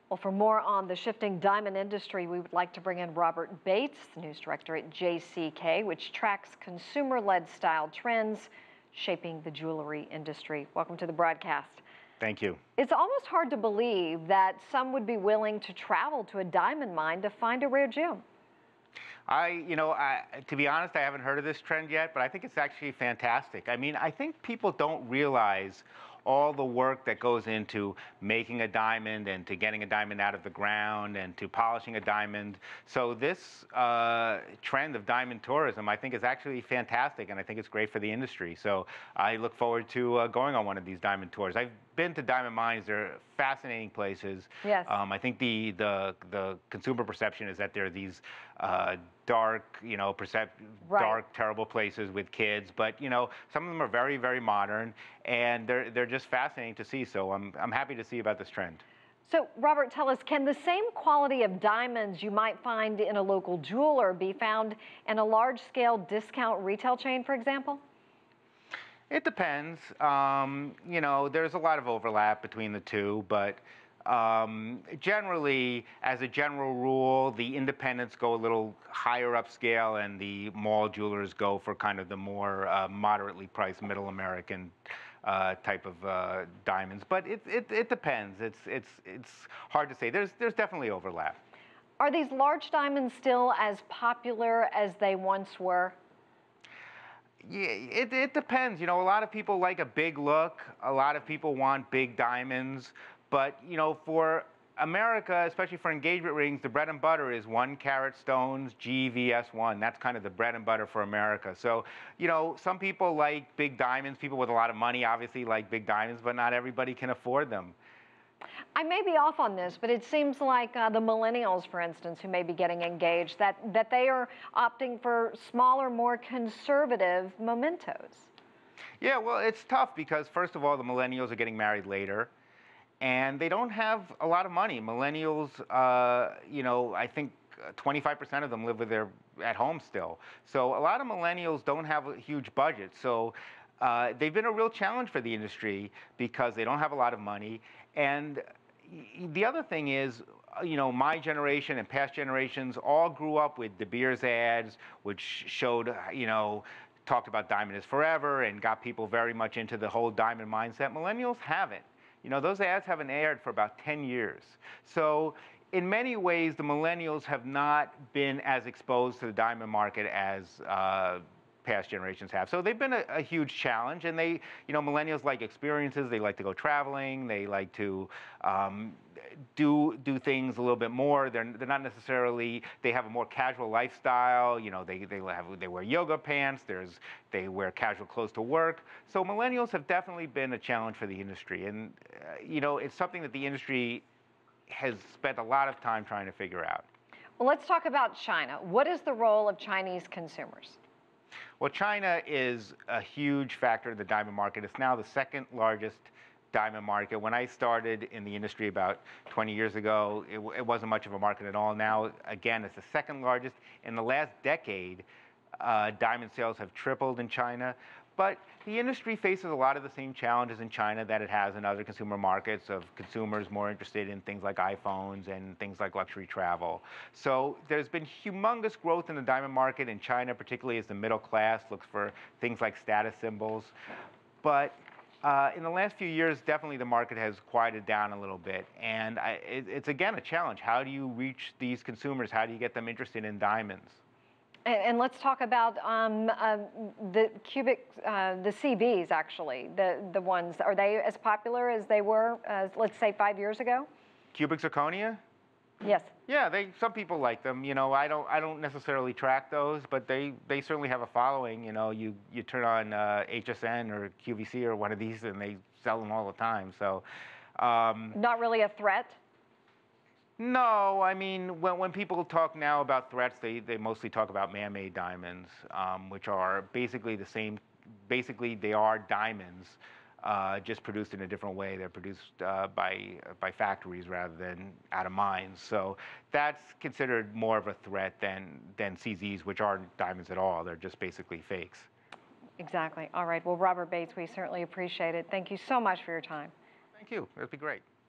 Well, for more on the shifting diamond industry, we would like to bring in Robert Bates, news director at JCK, which tracks consumer-led style trends shaping the jewelry industry. Welcome to the broadcast. Thank you. It's almost hard to believe that some would be willing to travel to a diamond mine to find a rare gem. To be honest, I haven't heard of this trend yet, but I think it's actually fantastic. I mean, I think people don't realize all the work that goes into making a diamond and to getting a diamond out of the ground and to polishing a diamond. So this trend of diamond tourism, I think, is actually fantastic, and I think it's great for the industry. So I look forward to going on one of these diamond tours. I've been to diamond mines. They're fascinating places. Yes. I think the consumer perception is that they're these dark, dark, terrible places with kids. But some of them are very, very modern, and they're just fascinating to see. So I'm happy to see about this trend. So, Robert, tell us, can the same quality of diamonds you might find in a local jeweler be found in a large-scale discount retail chain, for example? It depends. There's a lot of overlap between the two, but generally, as a general rule, the independents go a little higher upscale, and the mall jewelers go for kind of the more moderately priced middle American type of diamonds. But it depends. It's hard to say. There's definitely overlap. Are these large diamonds still as popular as they once were? Yeah, it depends. A lot of people like a big look. A lot of people want big diamonds. But, for America, especially for engagement rings, the bread and butter is 1-carat stones, GVS1. That's kind of the bread and butter for America. So, some people like big diamonds. People with a lot of money obviously like big diamonds, but not everybody can afford them. I may be off on this, but it seems like the millennials, for instance, who may be getting engaged, that they are opting for smaller, more conservative mementos. Yeah, well, it's tough because, first of all, the millennials are getting married later, and they don't have a lot of money. Millennials, I think 25% of them live at home still. So a lot of millennials don't have a huge budget. So they've been a real challenge for the industry because they don't have a lot of money. And the other thing is, my generation and past generations all grew up with De Beers ads, which showed, talked about diamond is forever and got people very much into the whole diamond mindset. Millennials haven't. Those ads haven't aired for about 10 years. So in many ways, the millennials have not been as exposed to the diamond market as past generations have. So they've been a huge challenge, and millennials like experiences. They like to go traveling. They like to do things a little bit more. They're not necessarily. They have a more casual lifestyle. They wear yoga pants. They wear casual clothes to work. So millennials have definitely been a challenge for the industry, and it's something that the industry has spent a lot of time trying to figure out. Well, let's talk about China. What is the role of Chinese consumers? Well, China is a huge factor in the diamond market. It's now the second largest diamond market. When I started in the industry about 20 years ago, it wasn't much of a market at all. Now, again, it's the second largest. In the last decade, diamond sales have tripled in China. But the industry faces a lot of the same challenges in China that it has in other consumer markets, of consumers more interested in things like iPhones and things like luxury travel. So there's been humongous growth in the diamond market in China, particularly as the middle class looks for things like status symbols. But in the last few years, definitely the market has quieted down a little bit. And it's, again, a challenge. How do you reach these consumers? How do you get them interested in diamonds? And let's talk about the CBs, actually, the ones. Are they as popular as they were, let's say, 5 years ago? Cubic zirconia? Yes. Yeah, some people like them. I don't necessarily track those, but they certainly have a following. You turn on HSN or QVC or one of these, and they sell them all the time. So, not really a threat? No, I mean, when people talk now about threats, they mostly talk about man-made diamonds, which are basically the same. Basically, they are diamonds, just produced in a different way. They're produced by factories rather than out of mines. So that's considered more of a threat than CZs, which aren't diamonds at all. They're just basically fakes. Exactly. All right. Well, Robert Bates, we certainly appreciate it. Thank you so much for your time. Thank you. It'd be great.